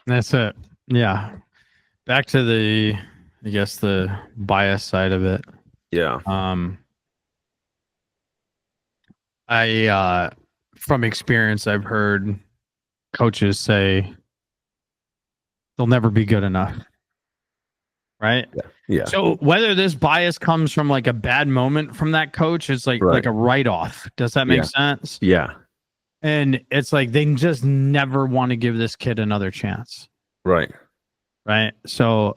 That's it. Yeah. Back to I guess the bias side of it. Yeah, Um, from experience, I've heard coaches say they'll never be good enough. Right. yeah, yeah. So whether this bias comes from like a bad moment from that coach, it's like Right. a write off. Does that make Yeah, sense? yeah. And it's like they just never want to give this kid another chance. Right. Right. So,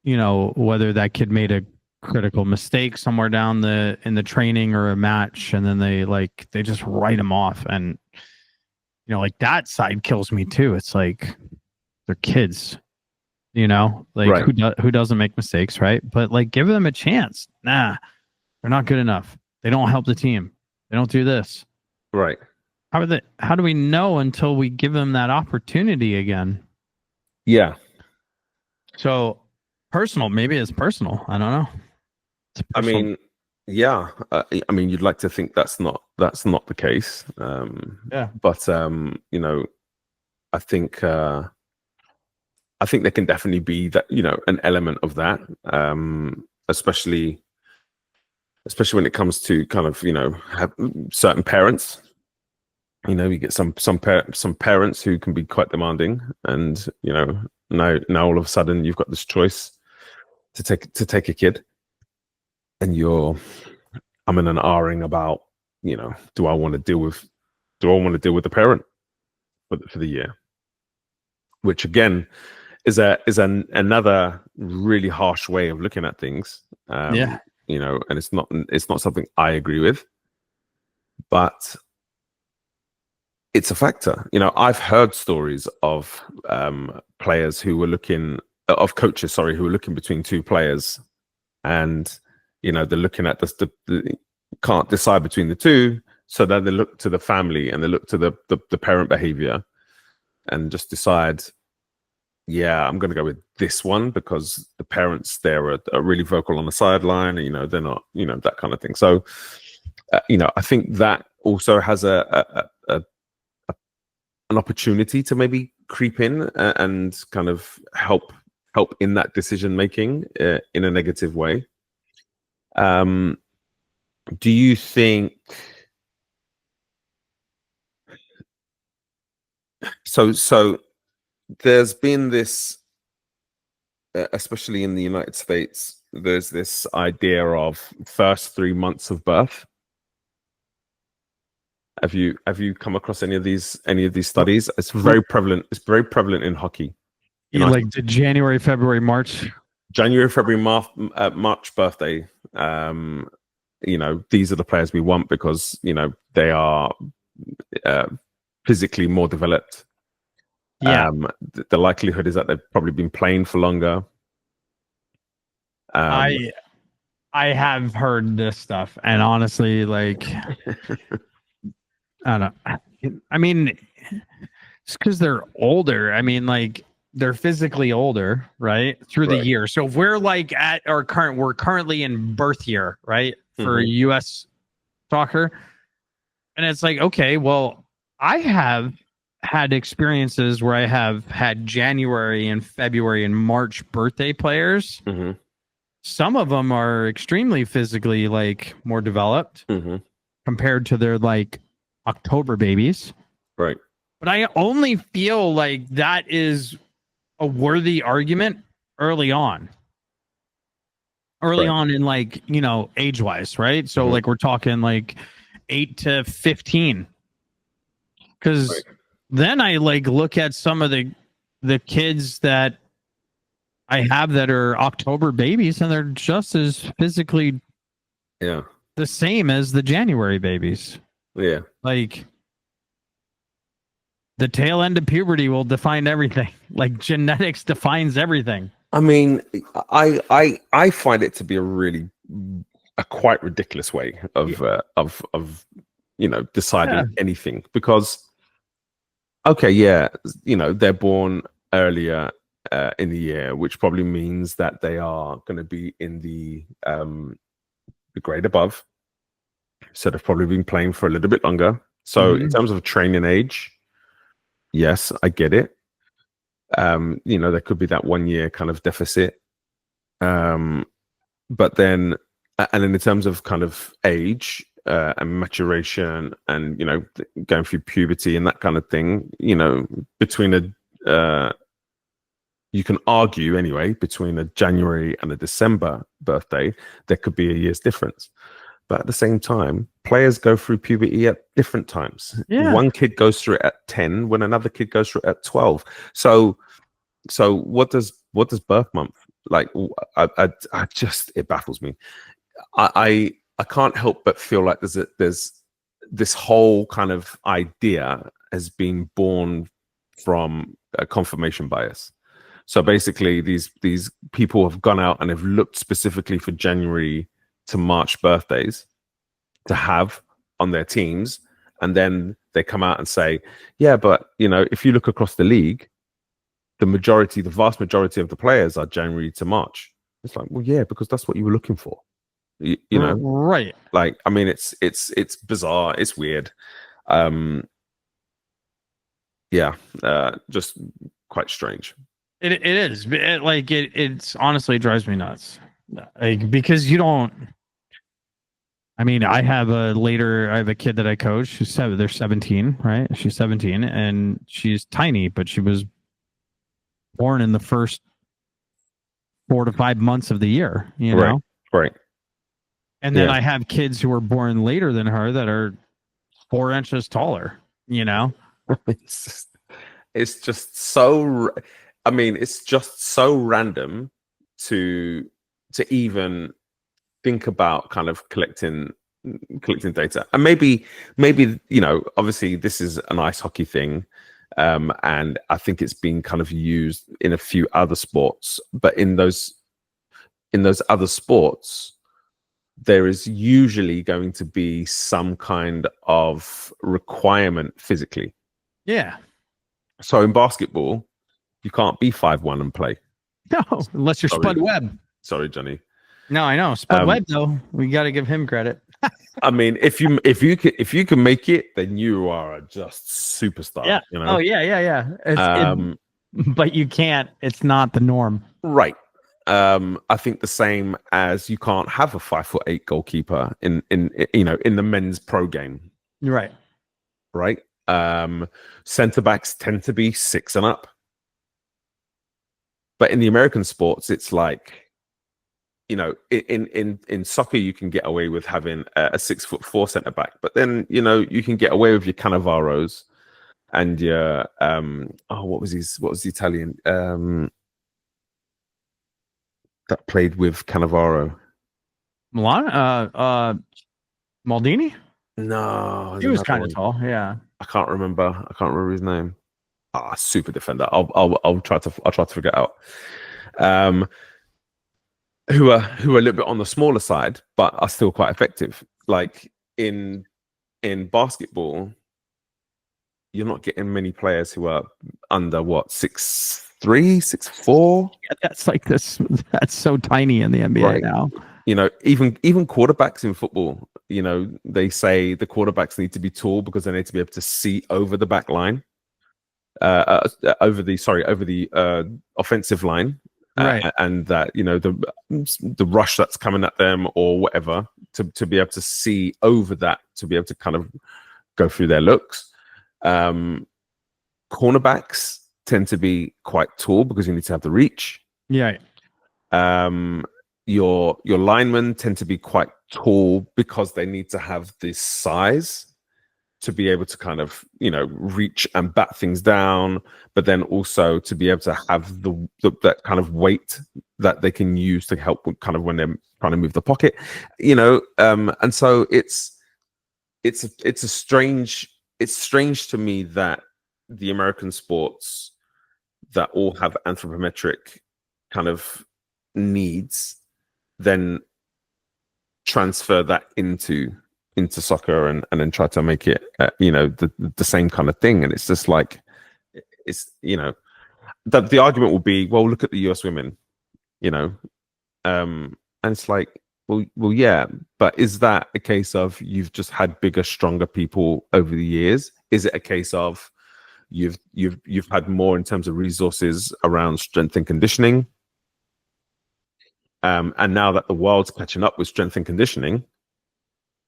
whether that kid made a critical mistake somewhere down in the training or a match, and then they just write him off. And, like that side kills me too. It's like they're kids, like Right. who doesn't make mistakes, right? But like give them a chance. Nah, they're not good enough. They don't help the team. They don't do this. Right. How do we know until we give them that opportunity again? Yeah. So maybe it's personal. I don't know. It's I personal. mean, yeah. I mean, you'd like to think that's not the case. Yeah. But I think I think there can definitely be that, an element of that, especially when it comes to kind of, have certain parents. You get some parents who can be quite demanding, and now all of a sudden you've got this choice to take a kid, and you're I'm in an R-ing about, do I want to deal with the parent for the year, which again is another really harsh way of looking at things. Yeah. And it's not something I agree with, but it's a factor. I've heard stories of players who were of coaches, sorry, who were looking between two players, and they're looking at the can't decide between the two, so then they look to the family and they look to the parent behavior and just decide, yeah, I'm going to go with this one because the parents there are really vocal on the sideline, and they're not, that kind of thing. So I think that also has an opportunity to maybe creep in and kind of help in that decision making in a negative way. Do you think so? There's been this, especially in the United States, there's this idea of first 3 months of birth. Have you come across any of these studies? It's very prevalent. It's very prevalent in hockey. Like the January, February, March. January, February, March birthday. These are the players we want because they are physically more developed. Yeah. The likelihood is that they've probably been playing for longer. I have heard this stuff, and honestly, like, I don't know. I mean, it's because they're older. I mean, like, they're physically older, right? Through the year. So if we're like we're currently in birth year, right? For US soccer. And it's like, okay, well, I have had experiences where I have had January and February and March birthday players. Mm-hmm. Some of them are extremely physically like more developed compared to their like October babies. Right. But I only feel like that is a worthy argument early on. In like, age wise, right? So like we're talking like 8 to 15. Because then I like look at some of the kids that I have that are October babies, and they're just as physically the same as the January babies. Yeah. Like the tail end of puberty will define everything. Like genetics defines everything. I mean, I find it to be a quite ridiculous way of deciding anything, because they're born earlier in the year, which probably means that they are going to be in the grade above, so they've probably been playing for a little bit longer. So in terms of training age, yes, I get it. There could be that 1 year kind of deficit. But then, and then in terms of kind of age and maturation and, going through puberty and that kind of thing, between you can argue anyway, between a January and a December birthday, there could be a year's difference. But at the same time, players go through puberty at different times. Yeah. One kid goes through it at 10 when another kid goes through it at 12. So what does birth month like? I just, it baffles me. I can't help but feel like there's this whole kind of idea has been born from a confirmation bias. So basically, these people have gone out and have looked specifically for January to March birthdays to have on their teams, and then they come out and say, yeah, but if you look across the league, the vast majority of the players are January to March. It's like, well, yeah, because that's what you were looking for. You know, right? Like, I mean, it's bizarre, it's weird. Just quite strange. It is. It's honestly, it drives me nuts. Like, because you don't. I mean, I have a kid that I coach. She's they're 17, right? She's 17 and she's tiny, but she was born in the first 4 to 5 months of the year, know? Right. And then I have kids who were born later than her that are 4 inches taller, It's just so, I mean, it's just so random to even think about kind of collecting data. And maybe obviously this is an ice hockey thing, and I think it's been kind of used in a few other sports, but in those other sports there is usually going to be some kind of requirement physically. Yeah. So in basketball, you can't be 5'1" and play. No, unless you're Spud Webb. Sorry, Johnny. No, I know Spud Webb though. We got to give him credit. I mean, if you can make it, then you are just superstar. Yeah. Oh yeah. But you can't. It's not the norm. Right. I think the same as you can't have a 5'8" goalkeeper in the men's pro game. Right. Right. Center backs tend to be 6 and up. But in the American sports, it's like, in soccer, you can get away with having a 6'4" center back, but then, you can get away with your Cannavaros and your, what was the Italian, that played with Cannavaro? Maldini? No. He was kind of tall. Yeah. I can't remember his name. Super defender. I'll try to figure it out. Who are a little bit on the smaller side, but are still quite effective. Like in basketball, you're not getting many players who are under 6'3", 6'4". Yeah, that's like this. That's so tiny in the NBA now. Even quarterbacks in football, they say the quarterbacks need to be tall because they need to be able to see over the back line, over the offensive line, right? And that the rush that's coming at them or whatever to be able to see over that, to be able to kind of go through their looks. Cornerbacks tend to be quite tall because you need to have the reach. Yeah. Your linemen tend to be quite tall because they need to have this size to be able to kind of reach and bat things down, but then also to be able to have that kind of weight that they can use to help with kind of when they're trying to move the pocket, and so it's strange to me that the American sports that all have anthropometric kind of needs then transfer that into soccer and then try to make it the same kind of thing. And it's just like, it's the argument will be, well, look at the US women, and it's like, well yeah, but is that a case of you've just had bigger, stronger people over the years? Is it a case of You've had more in terms of resources around strength and conditioning. And now that the world's catching up with strength and conditioning,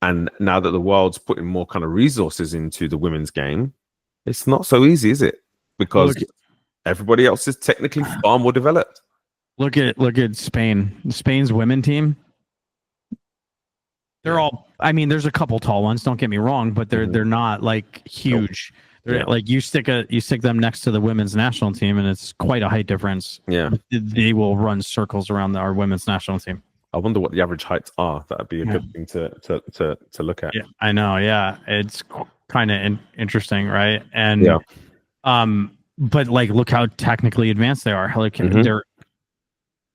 and now that the world's putting more kind of resources into the women's game, it's not so easy, is it? Because everybody else is technically far more developed. Look at Spain. Spain's women team. They're all. I mean, there's a couple tall ones. Don't get me wrong, but they're not like huge. They're like you stick them next to the women's national team, and it's quite a height difference. Yeah, they will run circles around our women's national team. I wonder what the average heights are. That'd be a good thing to look at. Yeah, I know. Yeah, it's kind of interesting, right? And but like, look how technically advanced they are. Like they're,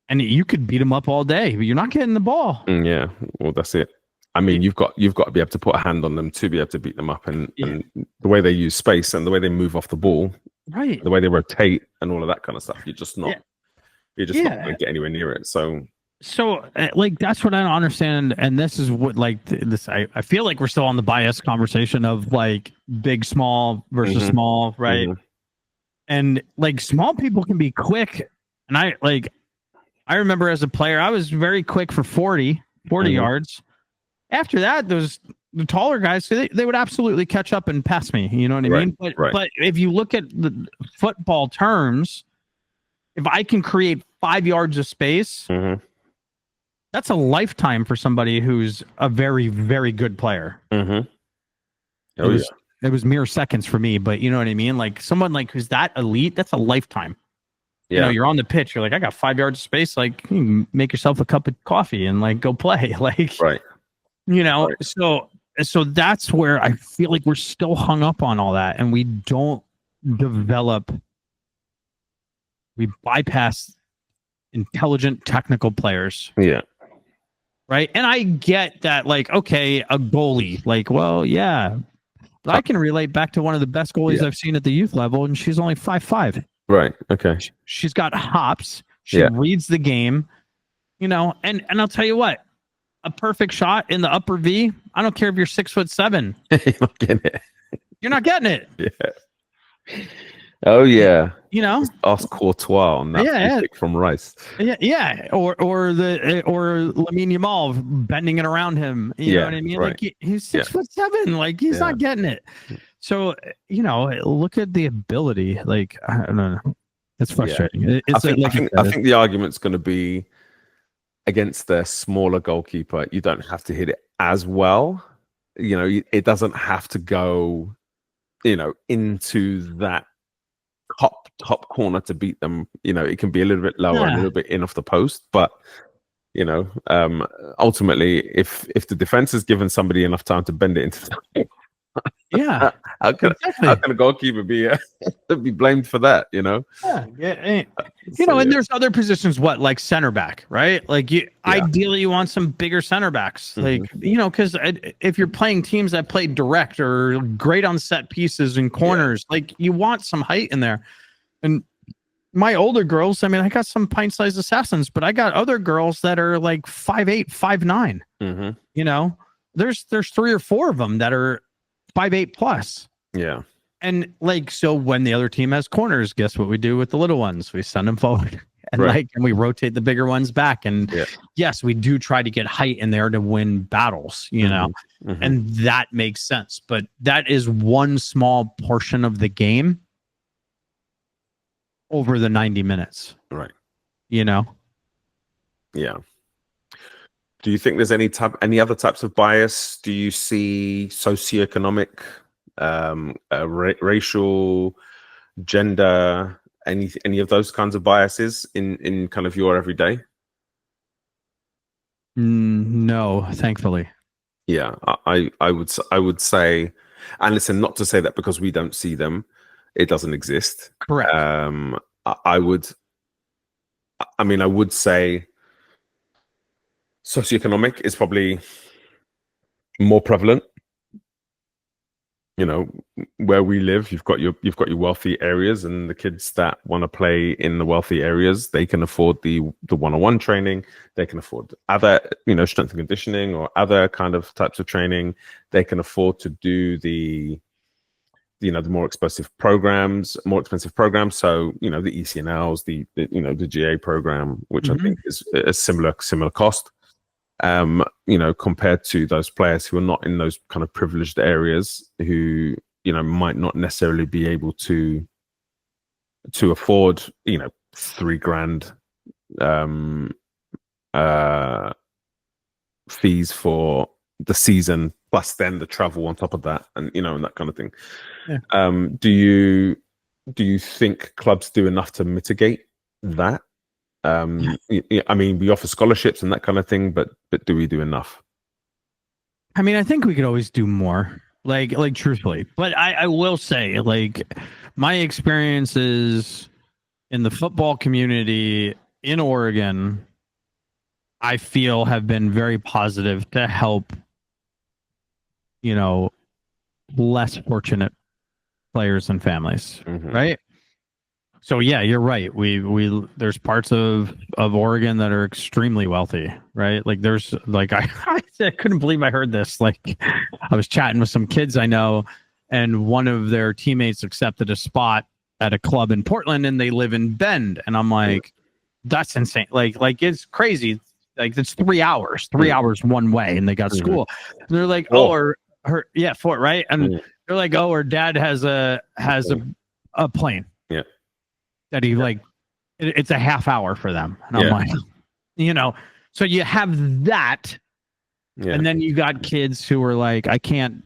and you could beat them up all day, but you're not getting the ball. Yeah, well, that's it. I mean, you've got to be able to put a hand on them to be able to beat them up, and the way they use space and the way they move off the ball, right? The way they rotate and all of that kind of stuff. You're just not going to get anywhere near it. So like that's what I don't understand, and this is what like this. I feel like we're still on the bias conversation of like big, small versus small, right? And like small people can be quick, and I remember as a player, I was very quick for 40 yards. After that, the taller guys, they would absolutely catch up and pass me. You know what I mean? But if you look at the football terms, if I can create 5 yards of space, that's a lifetime for somebody who's a very, very good player. It was mere seconds for me, but you know what I mean? Like someone like who's that elite, that's a lifetime. You know, you're on the pitch, you're like, I got 5 yards of space. Like, you can make yourself a cup of coffee and like go play. Like, you know, so that's where I feel like we're still hung up on all that, and we don't develop. We bypass intelligent technical players. Yeah. Right. And I get that, like, okay, a goalie, like, well, yeah, I can relate back to one of the best goalies I've seen at the youth level, and she's only 5'5". Right. Okay. She's got hops. She reads the game, you know, and I'll tell you what, a perfect shot in the upper V. I don't care if you're 6'7". You're not getting it. You're not getting it. Yeah. Oh yeah. You know, ask Courtois on that pick from Rice. Yeah. Or Lamine Yamal bending it around him. You know what I mean? Right. Like he's 6'7". Like he's not getting it. So, you know, look at the ability. Like, I don't know. It's frustrating. I think the argument's going to be against the smaller goalkeeper. You don't have to hit it as well. You know, it doesn't have to go, you know, into that top corner to beat them. You know, it can be a little bit lower, a little bit in off the post. But, you know, ultimately, if the defense has given somebody enough time to bend it into the how can a goalkeeper be blamed for that? You know, you know, and there's other positions, like center back, right? Like ideally, you want some bigger center backs, like you know, because if you're playing teams that play direct or great on set pieces and corners, like you want some height in there. And my older girls, I mean, I got some pint-sized assassins, but I got other girls that are like 5'8", 5'9". You know, there's 3 or 4 of them that are 5'8" plus. Yeah. And like, so when the other team has corners, guess what we do with the little ones? We send them forward and and we rotate the bigger ones back. And yes, we do try to get height in there to win battles, you know, and that makes sense. But that is one small portion of the game over the 90 minutes. Right. You know? Yeah. Do you think there's any other types of bias? Do you see socioeconomic, racial, gender, any of those kinds of biases in kind of your everyday? No, thankfully. Yeah, I would say, and listen, not to say that because we don't see them, it doesn't exist. Correct. I would say socioeconomic is probably more prevalent. You know, where we live, you've got your wealthy areas, and the kids that want to play in the wealthy areas, they can afford the one-on-one training. They can afford other, you know, strength and conditioning or other kind of types of training. They can afford to do the the more expensive programs. So the ECNLs, the GA program, which I think is a similar cost. Compared to those players who are not in those kind of privileged areas, who might not necessarily be able to afford $3,000 fees for the season, plus then the travel on top of that, and and that kind of thing. Yeah. Do you think clubs do enough to mitigate that? I mean, we offer scholarships and that kind of thing, but do we do enough? I mean, I think we could always do more, like truthfully. But I will say, like, my experiences in the football community in Oregon, I feel have been very positive to help, less fortunate players and families, right? So yeah, you're right. We there's parts of Oregon that are extremely wealthy, right? Like there's like I couldn't believe I heard this. Like I was chatting with some kids I know, and one of their teammates accepted a spot at a club in Portland, and they live in Bend, and I'm like, that's insane. Like it's crazy. Like it's 3 hours one way, and they got school. And they're like, Fort, right? And they're like, oh, her dad has a plane. Yeah. That he like, it's a half hour for them, and I'm like, so you have that, and then you got kids who are like, I can't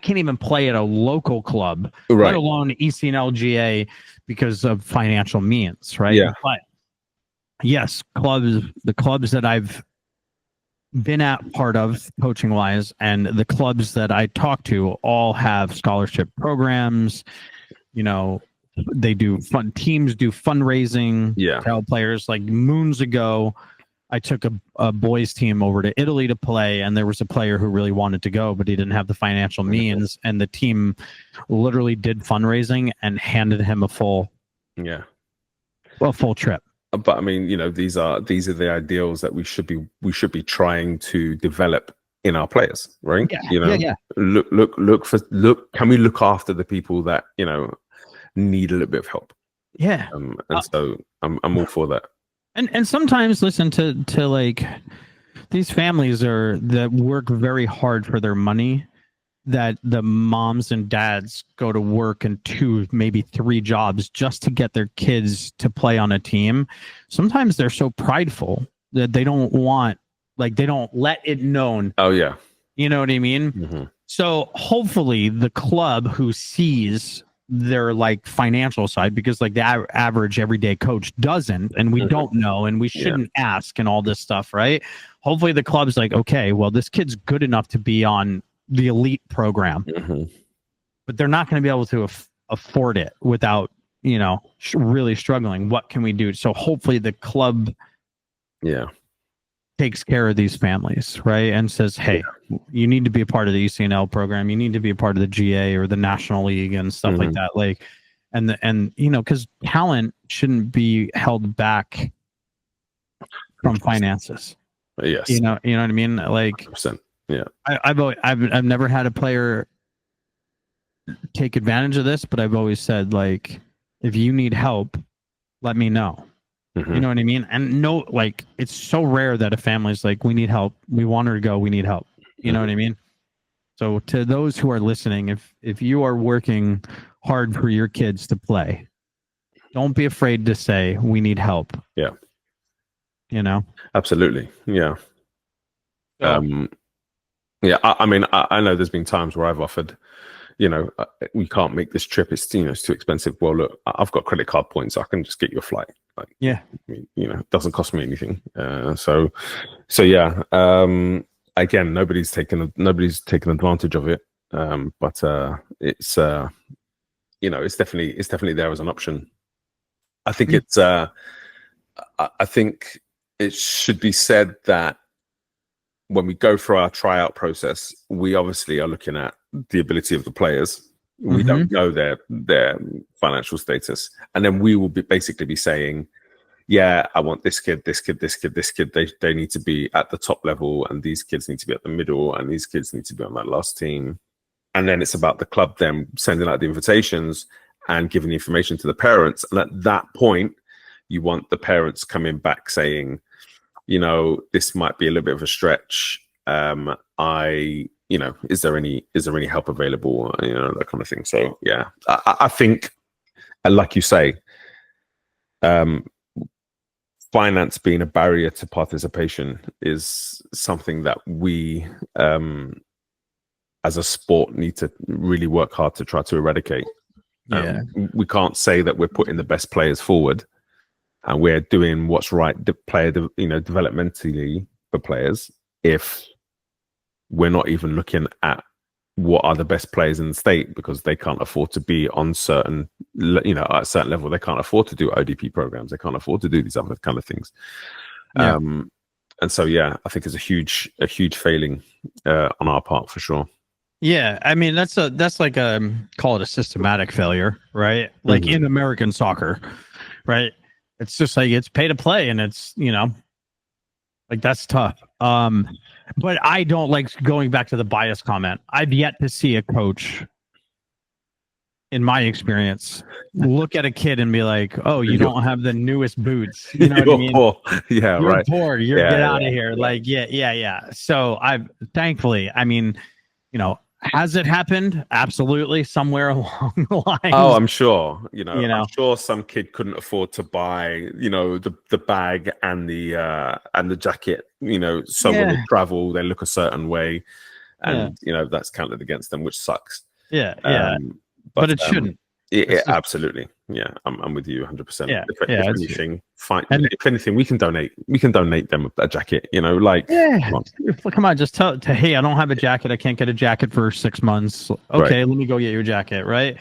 even play at a local club, let alone ECNLGA, because of financial means, right? Yeah. But yes, the clubs that I've been at part of coaching wise, and the clubs that I talk to all have scholarship programs. They do teams do fundraising to help players. Like moons ago, I took a boys team over to Italy to play, and there was a player who really wanted to go, but he didn't have the financial means, and the team literally did fundraising and handed him a full trip. But I mean, these are the ideals that we should be trying to develop in our players, right? Look. Can we look after the people that need a little bit of help? So I'm all for that. And sometimes listen to like these families that work very hard for their money, that the moms and dads go to work in 2, maybe 3 jobs just to get their kids to play on a team. Sometimes they're so prideful that they don't let it known. Oh yeah. You know what I mean? So hopefully the club who sees their like financial side, because like the average everyday coach doesn't, and we don't know, and we shouldn't ask, and all this stuff, right? Hopefully the club's like, okay, well, this kid's good enough to be on the elite program, but they're not going to be able to afford it without really struggling. What can we do? So hopefully the club takes care of these families, right? And says, hey, you need to be a part of the ECNL program. You need to be a part of the GA or the National League and stuff like that. Like, and because talent shouldn't be held back from finances. Yes. You know what I mean? Like, 100%. Yeah. I've never had a player take advantage of this, but I've always said, like, if you need help, let me know. You know what I mean? And like, it's so rare that a family's like, we need help. We want her to go. We need help. You know what I mean? So to those who are listening, if you are working hard for your kids to play, don't be afraid to say, we need help. Yeah. Absolutely. Yeah. So, I mean, I know there's been times where I've offered, we can't make this trip. It's, it's too expensive. Well, look, I've got credit card points. I can just get you a flight. Like, it doesn't cost me anything. So yeah. Again, nobody's taken advantage of it. But it's definitely there as an option. I think I think it should be said that when we go through our tryout process, we obviously are looking at the ability of the players. We don't know their financial status, and then we will basically be saying, yeah, I want this kid, this kid, this kid, this kid. They need to be at the top level, and these kids need to be at the middle, and these kids need to be on that last team. And then it's about the club then sending out the invitations and giving the information to the parents. And at that point, you want the parents coming back saying, this might be a little bit of a stretch. Is there any help available? That kind of thing. So yeah, I think, like you say, finance being a barrier to participation is something that we, as a sport, need to really work hard to try to eradicate. We can't say that we're putting the best players forward and we're doing what's right, developmentally for players, if we're not even looking at what are the best players in the state, because they can't afford to be on certain, at a certain level. They can't afford to do ODP programs. They can't afford to do these other kind of things. Yeah. And so, yeah, I think it's a huge failing on our part for sure. Yeah, I mean that's like call it a systematic failure, right? Like in American soccer, right? It's just like it's pay to play, and it's like that's tough. But I don't like going back to the bias comment. I've yet to see a coach, in my experience, look at a kid and be like, "Oh, you don't have the newest boots." You know what I mean? Poor. Yeah, you're right. poor. You're Yeah, get out of yeah, here. yeah. Like, yeah. So thankfully, I mean, has it happened? Absolutely, somewhere along the line. Oh, I'm sure. I'm sure some kid couldn't afford to buy, the bag and the jacket. So when they travel, they look a certain way, and that's counted against them, which sucks. Yeah. But it shouldn't. Absolutely. Yeah, I'm with you 100%. Yeah, if anything, fine. If anything, we can donate them a jacket. Come on, just tell hey, I don't have a jacket. I can't get a jacket for 6 months. Okay, Let me go get your jacket. Right.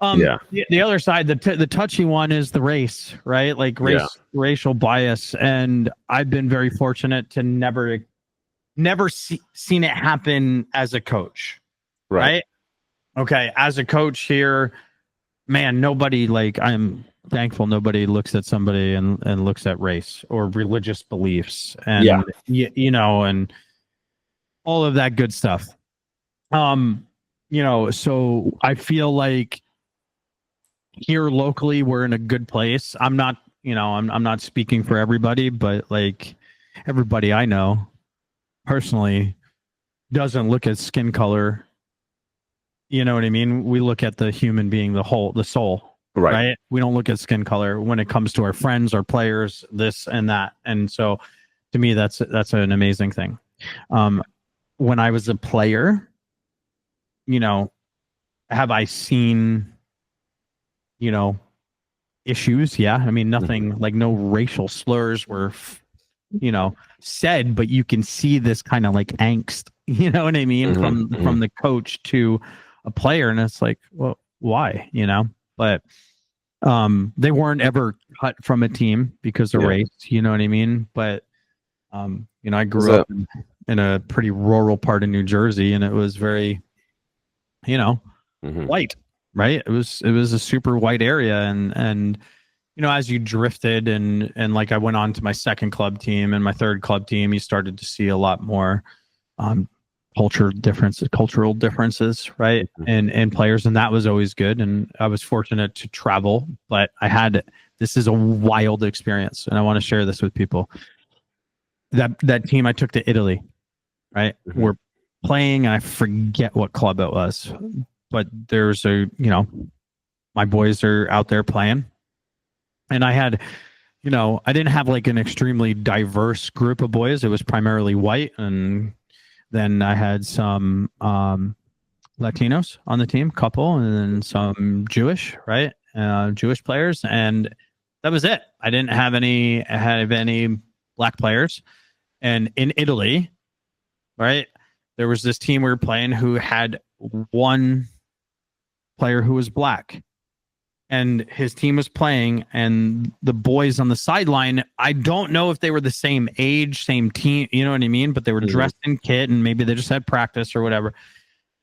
The other side, the touchy one is the race, right? Like racial bias, and I've been very fortunate to never seen it happen as a coach. Right. Okay, as a coach here, man, nobody, like, I'm thankful nobody looks at somebody and looks at race or religious beliefs and and all of that good stuff. So I feel like here locally we're in a good place. I'm not, I'm not speaking for everybody, but like everybody I know personally doesn't look at skin color. You know what I mean? We look at the human being, the soul, right? We don't look at skin color when it comes to our friends, our players, this and that. And so to me, that's an amazing thing. When I was a player, have I seen, issues? Yeah. I mean, nothing like no racial slurs were, said, but you can see this kind of like angst, you know what I mean? From the coach to a player, and it's like, well, why? But they weren't ever cut from a team because of race, you know what I mean? But I grew up in a pretty rural part of New Jersey, and it was very white, right? It was a super white area, and as you drifted and like I went on to my second club team and my third club team, you started to see a lot more cultural differences, right? And players, and that was always good. And I was fortunate to travel, but this is a wild experience, and I want to share this with people. That team I took to Italy, right? We're playing, and I forget what club it was, but there's my boys are out there playing, and I had, I didn't have like an extremely diverse group of boys. It was primarily white, and then I had some Latinos on the team, couple, and then some Jewish, right? Jewish players, and that was it. I didn't have any black players. And in Italy, right, there was this team we were playing who had one player who was black. And his team was playing, and the boys on the sideline, I don't know if they were the same age, same team, you know what I mean? But they were dressed in kit, and maybe they just had practice or whatever.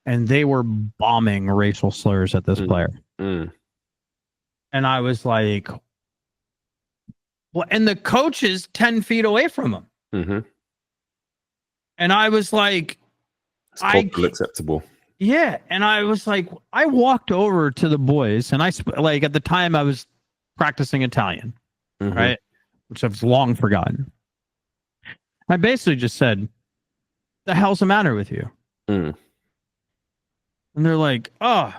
And they were bombing racial slurs at this player. And I was like, well, and the coach is 10 feet away from him. And I was like, it's culturally acceptable. Yeah, and I was like, I walked over to the boys, and like at the time I was practicing Italian, Mhm. right, which I've long forgotten. I basically just said, "The hell's the matter with you?" Mm. And they're like, "Oh,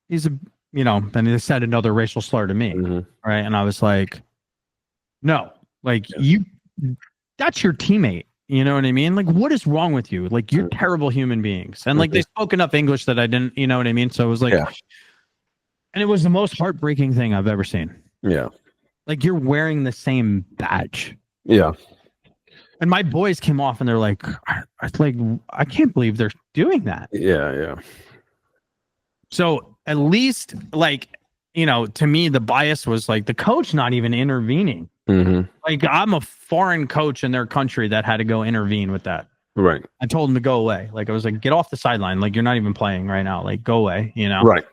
he's a," and they said another racial slur to me, Mhm. right? And I was like, "No, like Yeah. that's your teammate." You know what I mean? Like, what is wrong with you? Like, you're Mhm. terrible human beings. And like, they Mhm. spoke enough English that I didn't, you know what I mean? So it was like, Yeah. and it was the most heartbreaking thing I've ever seen. Yeah. Like, you're wearing the same badge. Yeah. And my boys came off and they're like, I can't believe they're doing that. Yeah. Yeah. So at least, like, to me, the bias was like the coach not even intervening. Mhm. Like, I'm a foreign coach in their country that had to go intervene with that. Right. I told him to go away. Like, I was like, get off the sideline. Like, you're not even playing right now. Like, go away, Right.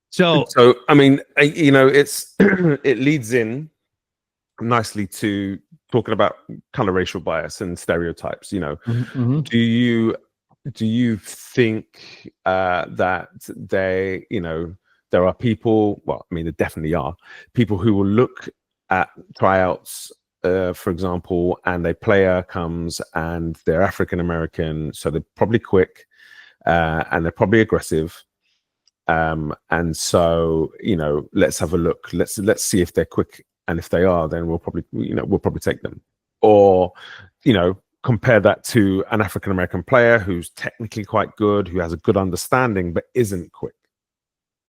So, I mean, it's it leads in nicely to talking about kind of racial bias and stereotypes. mhm. Do you think that there are people? Well, I mean, there definitely are people who will look at tryouts, for example, and a player comes and they're African American, so they're probably quick and they're probably aggressive. And so, let's have a look. Let's see if they're quick, and if they are, then we'll probably take them. Or, compare that to an African American player who's technically quite good, who has a good understanding but isn't quick.